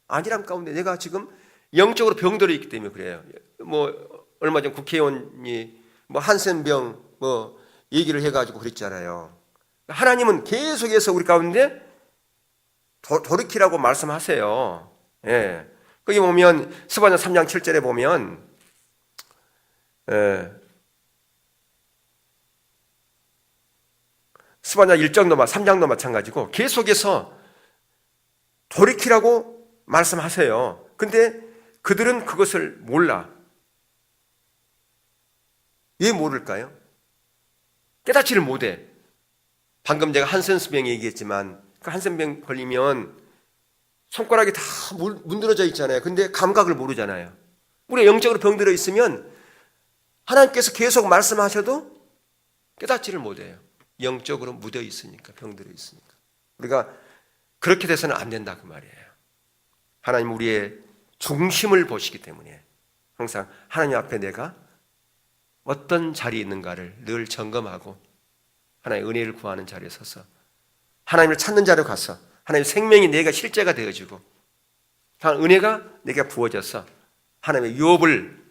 안일함 가운데 내가 지금 영적으로 병들어 있기 때문에 그래요. 뭐 얼마 전 국회의원이 뭐 한센병 뭐 얘기를 해가지고 그랬잖아요. 하나님은 계속해서 우리 가운데 돌이키라고 말씀하세요. 예. 거기 보면 스바냐 3장 7절에 보면 스바냐 1장도 3장도 마찬가지고 계속해서 돌이키라고 말씀하세요. 근데 그들은 그것을 몰라. 왜 모를까요? 깨닫지를 못해. 방금 제가 한센스병 얘기했지만 그 한센병 걸리면 손가락이 다 문드러져 있잖아요. 근데 감각을 모르잖아요. 우리가 영적으로 병들어 있으면 하나님께서 계속 말씀하셔도 깨닫지를 못해요. 영적으로 묻어 있으니까, 병들어 있으니까. 우리가 그렇게 돼서는 안 된다 그 말이에요. 하나님 우리의 중심을 보시기 때문에 항상 하나님 앞에 내가 어떤 자리에 있는가를 늘 점검하고 하나님의 은혜를 구하는 자리에 서서 하나님을 찾는 자리로 가서 하나님의 생명이 내가 실제가 되어지고 은혜가 내게 부어져서 하나님의 유업을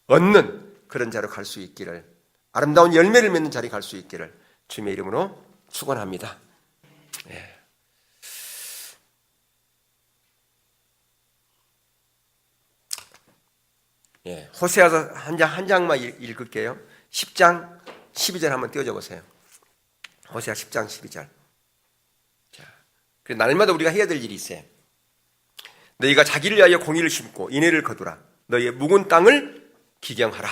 얻는 그런 자로 갈 수 있기를, 아름다운 열매를 맺는 자리에 갈 수 있기를 주님의 이름으로 축원합니다. 호세아서 한 장만 읽을게요. 10장 12절 한번 띄워줘 보세요. 호세아 10장 12절. 자, 날마다 우리가 해야 될 일이 있어요. 너희가 자기를 위하여 공의를 심고 인애를 거두라. 너희의 묵은 땅을 기경하라.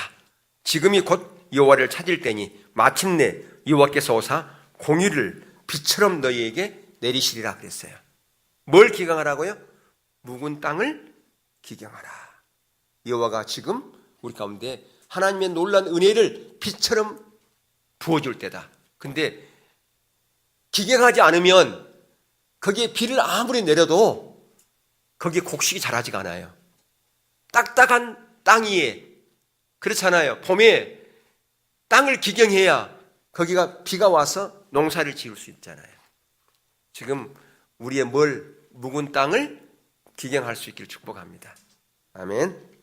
지금이 곧 여호와를 찾을 때니 마침내 여호와께서 오사 공의를 비처럼 너희에게 내리시리라 그랬어요. 뭘 기경하라고요? 묵은 땅을 기경하라. 여호와가 지금 우리 가운데 하나님의 놀라운 은혜를 비처럼 부어줄 때다. 근데 기경하지 않으면 거기에 비를 아무리 내려도 거기에 곡식이 자라지가 않아요. 딱딱한 땅 위에, 그렇잖아요. 봄에 땅을 기경해야 거기가 비가 와서 농사를 지을 수 있잖아요. 지금 우리의 묵은 땅을 기경할 수 있기를 축복합니다. 아멘.